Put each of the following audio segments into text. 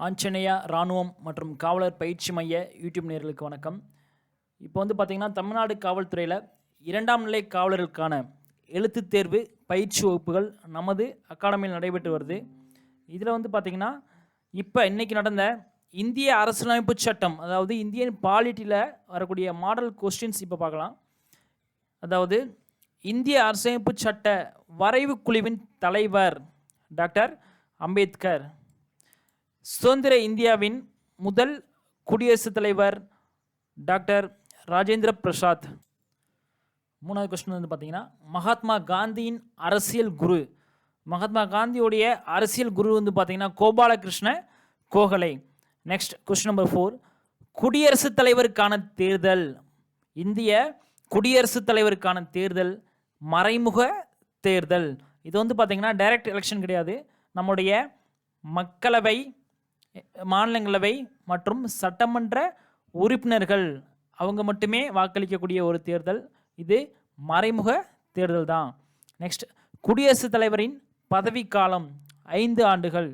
ஆஞ்சநேயா இராணுவம் மற்றும் காவலர் பயிற்சி மைய யூடியூப் நேயர்களுக்கு வணக்கம். இப்போ பார்த்திங்கன்னா தமிழ்நாடு காவல்துறையில் 2ஆம் நிலை காவலர்களுக்கான எழுத்துத் தேர்வு பயிற்சி வகுப்புகள் நமது அகாடமியில் நடைபெற்று வருது. இதில் பார்த்திங்கன்னா இன்றைக்கி நடந்த இந்திய அரசியலமைப்பு சட்டம், அதாவது இந்தியன் பாலிட்டியில் வரக்கூடிய மாடல் கொஸ்டின்ஸ் இப்போ பார்க்கலாம். அதாவது இந்திய அரசியலமைப்பு சட்ட வரைவு குழுவின் தலைவர் டாக்டர் அம்பேத்கர். சுதந்திர இந்தியாவின் முதல் குடியரசுத் தலைவர் டாக்டர் ராஜேந்திர பிரசாத். 3வது கொஸ்டின் பார்த்தீங்கன்னா மகாத்மா காந்தியின் அரசியல் குரு. மகாத்மா காந்தியோடைய அரசியல் குரு பார்த்தீங்கன்னா Gopalakrishna Gokhale. Next question number 4, குடியரசுத் தலைவருக்கான தேர்தல். இந்திய குடியரசுத் தலைவருக்கான தேர்தல் மறைமுக தேர்தல். இது பார்த்தீங்கன்னா டைரக்ட் எலெக்ஷன் கிடையாது. நம்முடைய மக்களவை, மாநிலங்களவை மற்றும் சட்டமன்ற உறுப்பினர்கள் அவங்க மட்டுமே வாக்களிக்கக்கூடிய ஒரு தேர்தல். இது மறைமுக தேர்தல் தான். நெக்ஸ்ட், குடியரசுத் தலைவரின் பதவிக்காலம் 5 ஆண்டுகள்.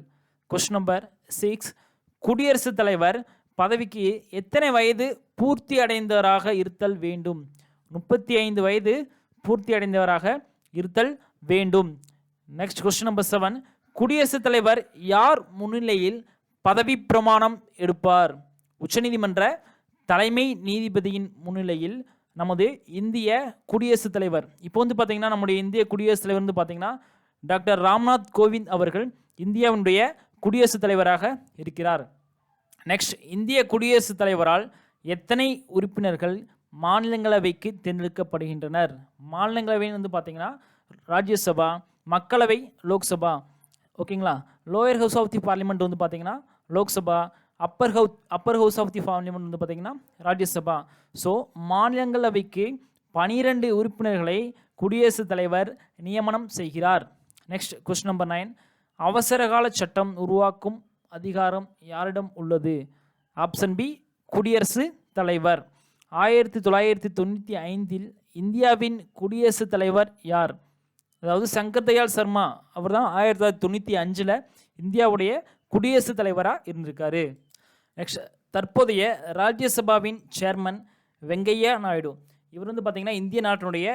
கொஸ்டின் நம்பர் 6, குடியரசுத் தலைவர் பதவிக்கு எத்தனை வயது பூர்த்தி அடைந்தவராக இருத்தல் வேண்டும்? 35 வயது பூர்த்தி அடைந்தவராக இருத்தல் வேண்டும். நெக்ஸ்ட் கொஸ்டின் நம்பர் 7, குடியரசுத் தலைவர் யார் முன்னிலையில் பதவி பிரமாணம் எடுப்பார்? உச்சநீதிமன்ற தலைமை நீதிபதியின் முன்னிலையில் நமது இந்திய குடியரசுத் தலைவர். இப்போ பார்த்தீங்கன்னா நம்முடைய இந்திய குடியரசுத் தலைவர் பார்த்தீங்கன்னா டாக்டர் ராம்நாத் கோவிந்த் அவர்கள் இந்தியாவுடைய குடியரசுத் தலைவராக இருக்கிறார். நெக்ஸ்ட், இந்திய குடியரசுத் தலைவரால் எத்தனை உறுப்பினர்கள் மாநிலங்களவைக்கு தேர்ந்தெடுக்கப்படுகின்றனர்? மாநிலங்களவை பார்த்தீங்கன்னா ராஜ்யசபா, மக்களவை, லோக்சபா. ஓகேங்களா. Lower house of the parliament பார்த்தீங்கன்னா Lok Sabha, upper house of the parliament பார்த்தீங்கன்னா ராஜ்யசபா. ஸோ மாநிலங்களவைக்கு 12 உறுப்பினர்களை குடியரசுத் தலைவர் நியமனம் செய்கிறார். நெக்ஸ்ட் கொஸ்டின் நம்பர் 9, அவசரகால சட்டம் உருவாக்கும் அதிகாரம் யாரிடம் உள்ளது? ஆப்ஷன் பி, குடியரசுத் தலைவர். 1995 இந்தியாவின் குடியரசுத் தலைவர் யார்? அதாவது சங்கர் தயாள் சர்மா அவர் தான் 1995 இந்தியாவுடைய குடியரசுத் தலைவராக இருந்திருக்காரு. நெக்ஸ்ட், தற்போதைய ராஜ்யசபாவின் சேர்மன் வெங்கையா நாயுடு. இவர் பார்த்தீங்கன்னா இந்திய நாட்டினுடைய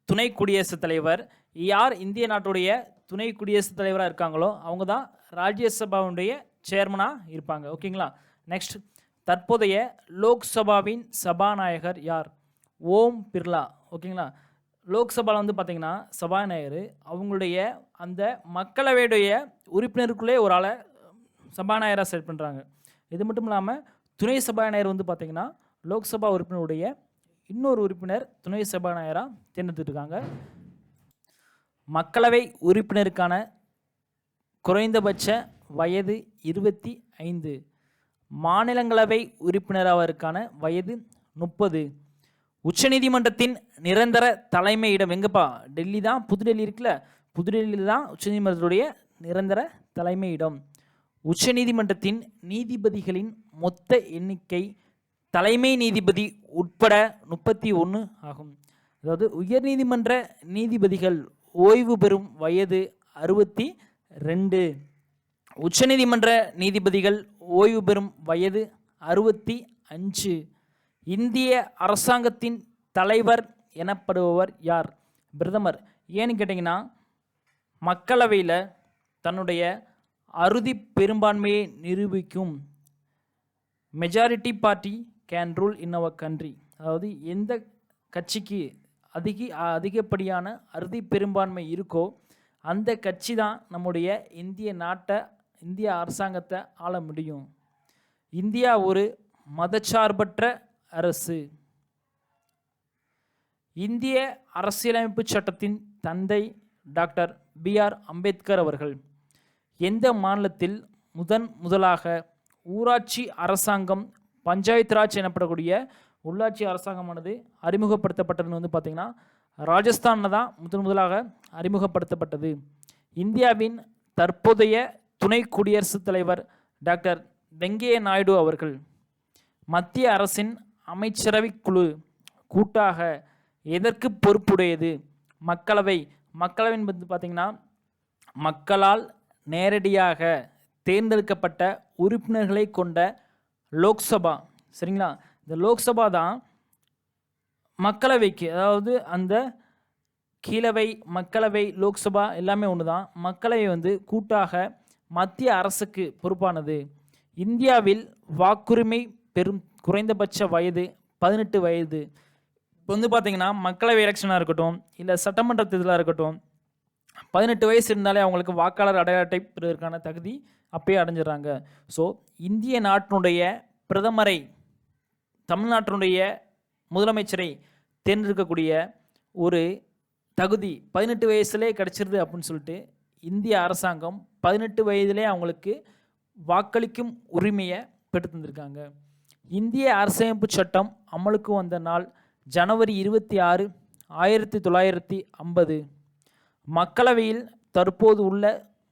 துணை குடியரசுத் தலைவர். யார் இந்திய நாட்டுடைய துணை குடியரசுத் தலைவராக இருக்காங்களோ அவங்க தான் ராஜ்யசபாவுடைய சேர்மனாக இருப்பாங்க. ஓகேங்களா. நெக்ஸ்ட், தற்போதைய லோக்சபாவின் சபாநாயகர் யார்? ஓம் பிர்லா. ஓகேங்களா. லோக்சபாவில் பார்த்தீங்கன்னா சபாநாயகர் அவங்களுடைய அந்த மக்களவையுடைய உறுப்பினருக்குள்ளே ஒரு ஆளை சபாநாயகராக செலக்ட் பண்ணுறாங்க. இது மட்டும் இல்லாமல் துணை சபாநாயகர் பார்த்தீங்கன்னா லோக்சபா உறுப்பினருடைய இன்னொரு உறுப்பினர் துணை சபாநாயகராக தேர்ந்தெடுத்துருக்காங்க. மக்களவை உறுப்பினருக்கான குறைந்தபட்ச வயது 25. மாநிலங்களவை உறுப்பினராவதற்கான வயது 30. உச்சநீதிமன்றத்தின் நிரந்தர தலைமையிடம் எங்கப்பா? டெல்லி தான், புதுடெல்லி இருக்குல்ல, புதுடெல்லியில் தான் உச்சநீதிமன்றத்துடைய நிரந்தர தலைமையிடம். உச்சநீதிமன்றத்தின் நீதிபதிகளின் மொத்த எண்ணிக்கை தலைமை நீதிபதி உட்பட 31 ஆகும். அதாவது உயர்நீதிமன்ற நீதிபதிகள் ஓய்வு பெறும் வயது 62. உச்சநீதிமன்ற நீதிபதிகள் ஓய்வு பெறும் வயது 65. இந்திய அரசாங்கத்தின் தலைவர் எனப்படுபவர் யார்? பிரதமர். ஏன்னு கேட்டிங்கன்னா மக்களவையில் தன்னுடைய அறுதி பெரும்பான்மையை நிரூபிக்கும் majority party can rule in our country. அதாவது எந்த கட்சிக்கு அதிகப்படியான அறுதி பெரும்பான்மை இருக்கோ அந்த கட்சி தான் நம்முடைய இந்திய அரசாங்கத்தை ஆள முடியும். இந்தியா ஒரு மதச்சார்பற்ற அரசு. இந்திய அரசியலமைப்பு சட்டத்தின் தந்தை டாக்டர் B.R. அம்பேத்கர் அவர்கள். எந்த மாநிலத்தில் முதலாக ஊராட்சி அரசாங்கம், பஞ்சாயத்து ராஜ் எனப்படக்கூடிய உள்ளாட்சி அரசாங்கமானது அறிமுகப்படுத்தப்பட்டதுன்னு பார்த்தீங்கன்னா ராஜஸ்தானில் தான் முதலாக அறிமுகப்படுத்தப்பட்டது. இந்தியாவின் தற்போதைய துணை குடியரசுத் தலைவர் டாக்டர் வெங்கையா நாயுடு அவர்கள். மத்திய அரசின் அமைச்சரவை குழு கூட்டாக எதற்கு பொறுப்புடையது? மக்களவை. மக்களவை பார்த்தீங்கன்னா மக்களால் நேரடியாக தேர்ந்தெடுக்கப்பட்ட உறுப்பினர்களை கொண்ட லோக்சபா. சரிங்களா? இந்த லோக்சபா தான் மக்களவைக்கு, அதாவது அந்த கீழவை, மக்களவை, லோக்சபா எல்லாமே ஒன்று தான். மக்களவை வந்து கூட்டாக மத்திய அரசுக்கு பொறுப்பானது. இந்தியாவில் வாக்குரிமை பெறும் குறைந்தபட்ச வயது 18 வயது. இப்போ வந்து பார்த்தீங்கன்னா மக்களவை எலெக்ஷனாக இருக்கட்டும், இல்லை சட்டமன்ற தேர்தலாக இருக்கட்டும், 18 வயசு இருந்தாலே அவங்களுக்கு வாக்காளர் அடையாள அட்டை பெறுவதற்கான தகுதி அப்பயே அடைஞ்சிடறாங்க. ஸோ இந்திய நாட்டினுடைய பிரதமரை, தமிழ்நாட்டினுடைய முதலமைச்சரை தேர்ந்தெடுக்கக்கூடிய ஒரு தகுதி 18 வயசுலேயே கிடச்சிருது அப்படின்னு சொல்லிட்டு இந்திய அரசாங்கம் 18 வயதிலே அவங்களுக்கு வாக்களிக்கும் உரிமையை பெற்று தந்திருக்காங்க. இந்திய அரசமைப்பு சட்டம் அமலுக்கு வந்த நாள் ஜனவரி 26, 1950. மக்களவையில் தற்போது உள்ள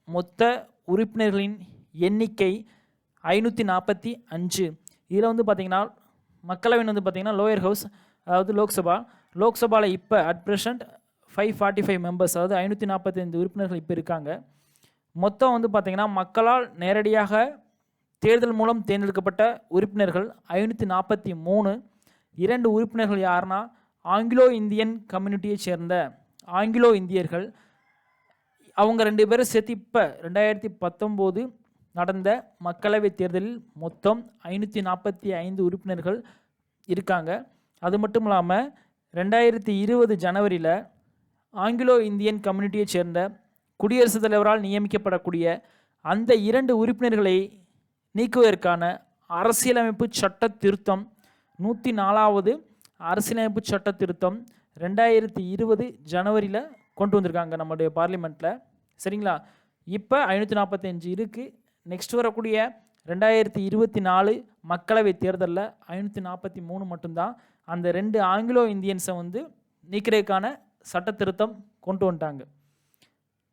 மொத்த உறுப்பினர்களின் எண்ணிக்கை 545. இதில் வந்து பார்த்திங்கன்னா மக்களவைன்னு வந்து பார்த்திங்கன்னா லோயர் ஹவுஸ், அதாவது லோக்சபாவில் இப்போ அட் ப்ரெசண்ட் 545 மெம்பர்ஸ், அதாவது 545 உறுப்பினர்கள் இப்போ இருக்காங்க. மொத்தம் வந்து பார்த்திங்கன்னா மக்களால் நேரடியாக தேர்தல் மூலம் தேர்ந்தெடுக்கப்பட்ட உறுப்பினர்கள் 543. 2 உறுப்பினர்கள் யாருன்னா ஆங்கிலோ இந்தியன் கம்யூனிட்டியை சேர்ந்த ஆங்கிலோ இந்தியர்கள். அவங்க 2 பேரும் சேர்த்து இப்போ 2019 நடந்த மக்களவைத் தேர்தலில் மொத்தம் 545 உறுப்பினர்கள் இருக்காங்க. அது மட்டும் இல்லாமல் 2020 ஜனவரியில் ஆங்கிலோ இந்தியன் கம்யூனிட்டியை சேர்ந்த குடியரசுத் தலைவரால் நியமிக்கப்படக்கூடிய அந்த 2 உறுப்பினர்களை நீக்குவதற்கான அரசியலமைப்பு சட்ட திருத்தம் 104வது அரசியலமைப்பு சட்ட திருத்தம் 2020 ஜனவரியில் கொண்டு வந்திருக்காங்க நம்மளுடைய பார்லிமெண்ட்டில். சரிங்களா? இப்போ 545 இருக்குது. நெக்ஸ்ட் வரக்கூடிய 2024 மக்களவை தேர்தலில் 543 மட்டும்தான். அந்த 2 ஆங்கிலோ இந்தியன்ஸை வந்து நீக்கிறதுக்கான சட்ட திருத்தம் கொண்டு வந்துட்டாங்க.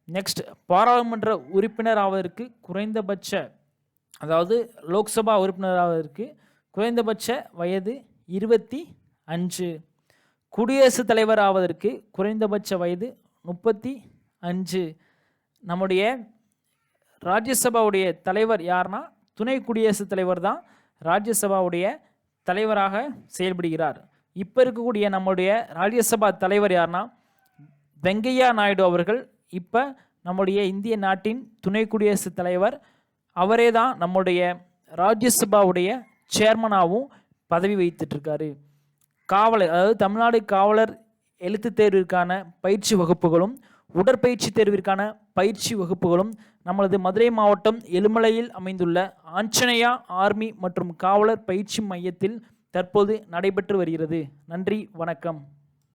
நெக்ஸ்ட், பாராளுமன்ற உறுப்பினர் ஆவதற்கு குறைந்தபட்ச, அதாவது லோக்சபா உறுப்பினர் ஆவதற்கு குறைந்தபட்ச வயது 25. குடியரசுத் தலைவர் ஆவதற்கு குறைந்தபட்ச வயது 35. நம்முடைய ராஜ்யசபாவுடைய தலைவர் யாருன்னா துணை குடியரசுத் தலைவர் தான் ராஜ்யசபாவுடைய தலைவராக செயல்படுகிறார். இப்போ இருக்கக்கூடிய நம்முடைய ராஜ்யசபா தலைவர் யாருன்னா வெங்கையா நாயுடு அவர்கள் இப்போ நம்முடைய இந்திய நாட்டின் துணை குடியரசுத் தலைவர். அவரே தான் நம்முடைய ராஜ்யசபாவுடைய சேர்மனாகவும் பதவி வகித்துட்ருக்காரு. காவலர், அதாவது தமிழ்நாடு காவலர் எழுத்து தேர்விற்கான பயிற்சி வகுப்புகளும் உடற்பயிற்சி தேர்விற்கான பயிற்சி வகுப்புகளும் நமது மதுரை மாவட்டம் எலுமலையில் அமைந்துள்ள ஆஞ்சநேயா ஆர்மி மற்றும் காவலர் பயிற்சி மையத்தில் தற்போது நடைபெற்று வருகிறது. நன்றி, வணக்கம்.